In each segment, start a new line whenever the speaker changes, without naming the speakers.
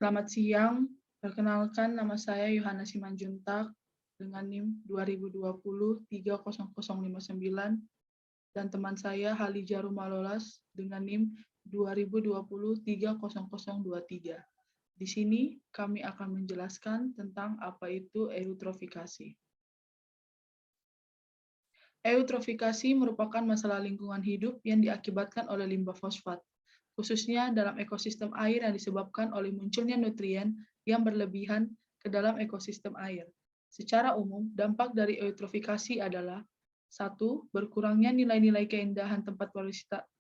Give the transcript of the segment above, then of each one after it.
Selamat siang, perkenalkan nama saya Yohana Simanjuntak dengan NIM 2020-30059 dan teman saya Halijaru Malolas dengan NIM 2020-30023. Di sini kami akan menjelaskan tentang apa itu eutrofikasi. Eutrofikasi merupakan masalah lingkungan hidup yang diakibatkan oleh limbah fosfat, khususnya dalam ekosistem air yang disebabkan oleh munculnya nutrien yang berlebihan ke dalam ekosistem air. Secara umum, dampak dari eutrofikasi adalah 1. Berkurangnya nilai-nilai keindahan tempat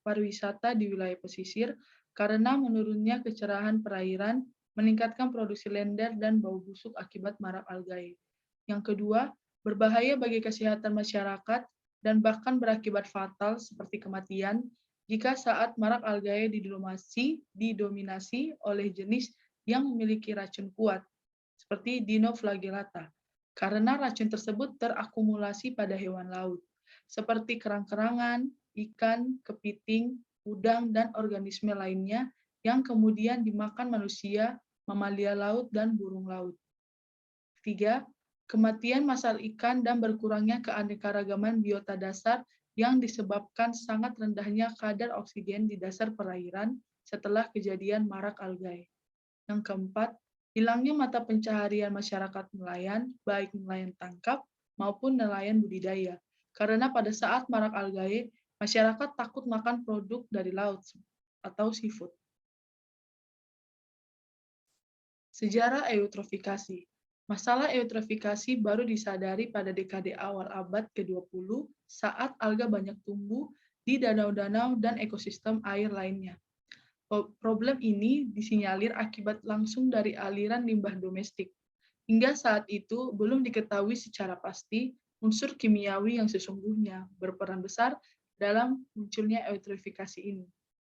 pariwisata di wilayah pesisir karena menurunnya kecerahan perairan, meningkatkan produksi lender dan bau busuk akibat marak algae. Yang kedua, berbahaya bagi kesehatan masyarakat dan bahkan berakibat fatal seperti kematian jika saat marak algae didominasi oleh jenis yang memiliki racun kuat, seperti Dinoflagellata, karena racun tersebut terakumulasi pada hewan laut, seperti kerang-kerangan, ikan, kepiting, udang, dan organisme lainnya yang kemudian dimakan manusia, mamalia laut, dan burung laut. 3. Kematian massal ikan dan berkurangnya keanekaragaman biota dasar yang disebabkan sangat rendahnya kadar oksigen di dasar perairan setelah kejadian marak algae. Yang keempat, hilangnya mata pencaharian masyarakat nelayan, baik nelayan tangkap maupun nelayan budidaya. Karena pada saat marak algae, masyarakat takut makan produk dari laut atau seafood. Sejarah eutrofikasi. Masalah eutrofikasi baru disadari pada dekade awal abad ke-20 saat alga banyak tumbuh di danau-danau dan ekosistem air lainnya. Problem ini disinyalir akibat langsung dari aliran limbah domestik. Hingga saat itu belum diketahui secara pasti unsur kimiawi yang sesungguhnya berperan besar dalam munculnya eutrofikasi ini.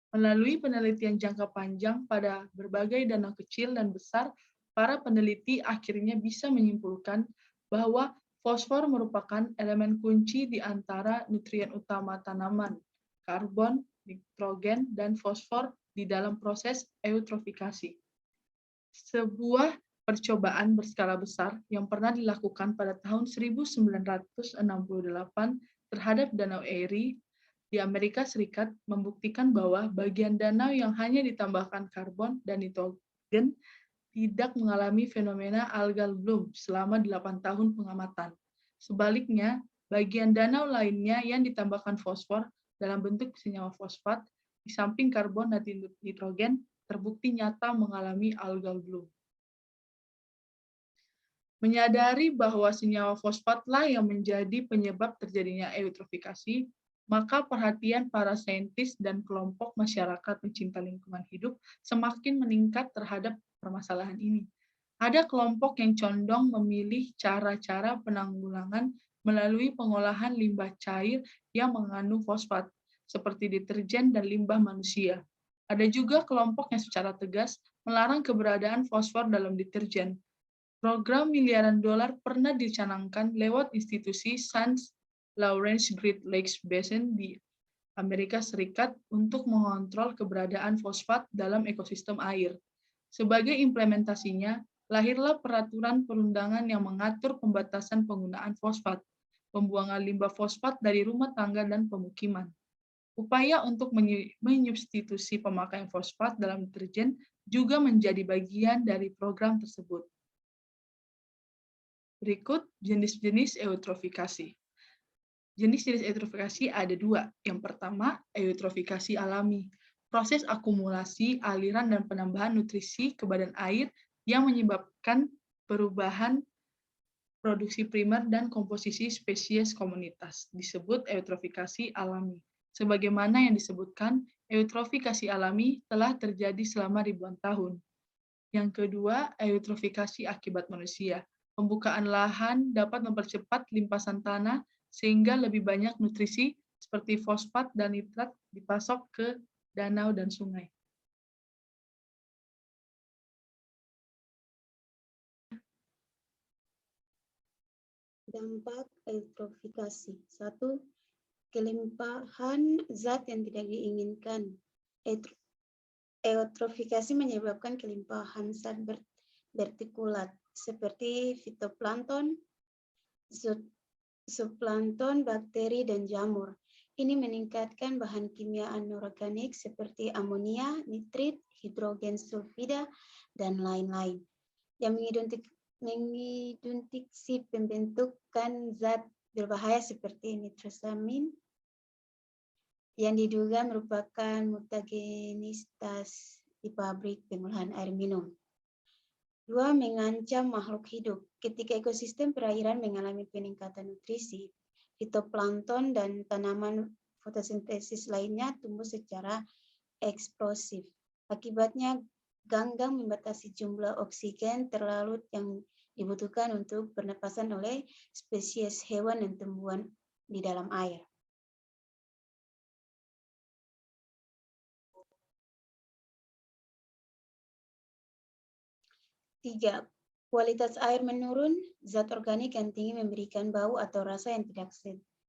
Melalui penelitian jangka panjang pada berbagai danau kecil dan besar, para peneliti akhirnya bisa menyimpulkan bahwa fosfor merupakan elemen kunci di antara nutrien utama tanaman, karbon, nitrogen, dan fosfor di dalam proses eutrofikasi. Sebuah percobaan berskala besar yang pernah dilakukan pada tahun 1968 terhadap Danau Erie di Amerika Serikat membuktikan bahwa bagian danau yang hanya ditambahkan karbon dan nitrogen tidak mengalami fenomena algal bloom selama 8 tahun pengamatan. Sebaliknya, bagian danau lainnya yang ditambahkan fosfor dalam bentuk senyawa fosfat di samping karbon dan nitrogen terbukti nyata mengalami algal bloom. Menyadari bahwa senyawa fosfatlah yang menjadi penyebab terjadinya eutrofikasi, maka perhatian para saintis dan kelompok masyarakat pencinta lingkungan hidup semakin meningkat terhadap permasalahan ini. Ada kelompok yang condong memilih cara-cara penanggulangan melalui pengolahan limbah cair yang mengandung fosfat, seperti deterjen dan limbah manusia. Ada juga kelompok yang secara tegas melarang keberadaan fosfor dalam deterjen. Program miliaran dolar pernah dicanangkan lewat institusi St. Lawrence Great Lakes Basin di Amerika Serikat untuk mengontrol keberadaan fosfat dalam ekosistem air. Sebagai implementasinya, lahirlah peraturan perundangan yang mengatur pembatasan penggunaan fosfat, pembuangan limbah fosfat dari rumah tangga dan pemukiman. Upaya untuk menyubstitusi pemakaian fosfat dalam deterjen juga menjadi bagian dari program tersebut. Berikut jenis-jenis eutrofikasi. Jenis-jenis eutrofikasi ada 2. Yang pertama, eutrofikasi alami. Proses akumulasi, aliran, dan penambahan nutrisi ke badan air yang menyebabkan perubahan produksi primer dan komposisi spesies komunitas. Disebut eutrofikasi alami. Sebagaimana yang disebutkan, eutrofikasi alami telah terjadi selama ribuan tahun. Yang kedua, eutrofikasi akibat manusia. Pembukaan lahan dapat mempercepat limpasan tanah sehingga lebih banyak nutrisi seperti fosfat dan nitrat dipasok ke danau dan sungai.
Dampak eutrofikasi. 1. Kelimpahan zat yang tidak diinginkan. eutrofikasi menyebabkan kelimpahan zat bertikulat seperti fitoplankton, zooplankton, bakteri, dan jamur. Ini meningkatkan bahan kimia anorganik seperti amonia, nitrit, hidrogen sulfida, dan lain-lain yang mengidentifikasi pembentukan zat berbahaya seperti nitrosamin yang diduga merupakan mutagenitas di pabrik pengolahan air minum. 2. Mengancam makhluk hidup. Ketika ekosistem perairan mengalami peningkatan nutrisi, fitoplankton dan tanaman fotosintesis lainnya tumbuh secara eksplosif. Akibatnya, ganggang membatasi jumlah oksigen terlarut yang dibutuhkan untuk pernapasan oleh spesies hewan dan tumbuhan di dalam air. 3. Kualitas air menurun, zat organik yang tinggi memberikan bau atau rasa yang tidak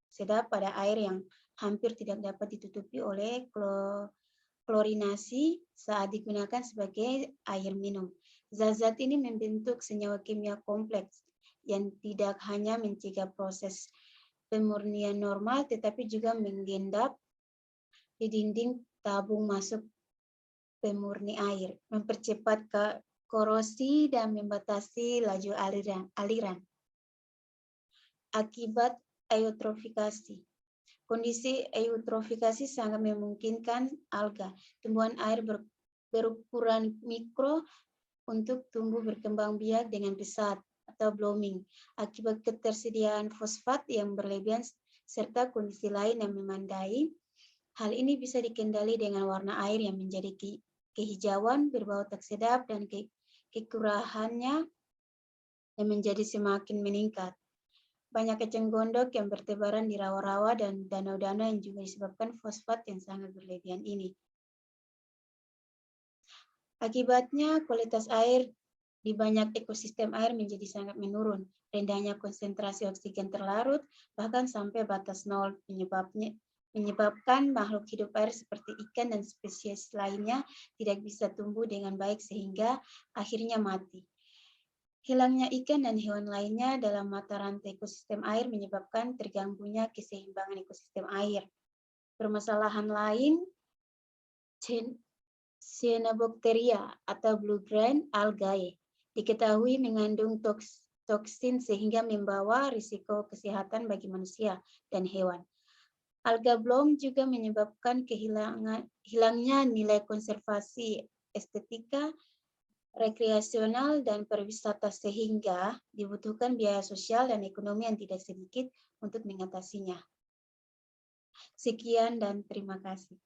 sedap pada air yang hampir tidak dapat ditutupi oleh klorinasi saat digunakan sebagai air minum. Zat-zat ini membentuk senyawa kimia kompleks yang tidak hanya mencegah proses pemurnian normal, tetapi juga menggendap di dinding tabung masuk pemurni air, mempercepat korosi dan membatasi laju aliran. Akibat eutrofikasi. Kondisi eutrofikasi sangat memungkinkan alga, tumbuhan air berukuran mikro, untuk tumbuh berkembang biak dengan pesat atau blooming akibat ketersediaan fosfat yang berlebihan serta kondisi lain yang memandai. Hal ini bisa dikendali dengan warna air yang menjadi kehijauan, berbau tak sedap, dan kekerahannya yang menjadi semakin meningkat. Banyak eceng gondok yang bertebaran di rawa-rawa dan danau-danau yang juga disebabkan fosfat yang sangat berlebihan ini. Akibatnya, kualitas air di banyak ekosistem air menjadi sangat menurun. Rendahnya konsentrasi oksigen terlarut, bahkan sampai batas nol, menyebabkan makhluk hidup air seperti ikan dan spesies lainnya tidak bisa tumbuh dengan baik sehingga akhirnya mati. Hilangnya ikan dan hewan lainnya dalam mata rantai ekosistem air menyebabkan terganggunya keseimbangan ekosistem air. Permasalahan lain, Cyanobacteria atau blue-green algae diketahui mengandung toksin sehingga membawa risiko kesehatan bagi manusia dan hewan. Alga bloom juga menyebabkan hilangnya nilai konservasi estetika, rekreasional, dan pariwisata sehingga dibutuhkan biaya sosial dan ekonomi yang tidak sedikit untuk mengatasinya. Sekian dan terima kasih.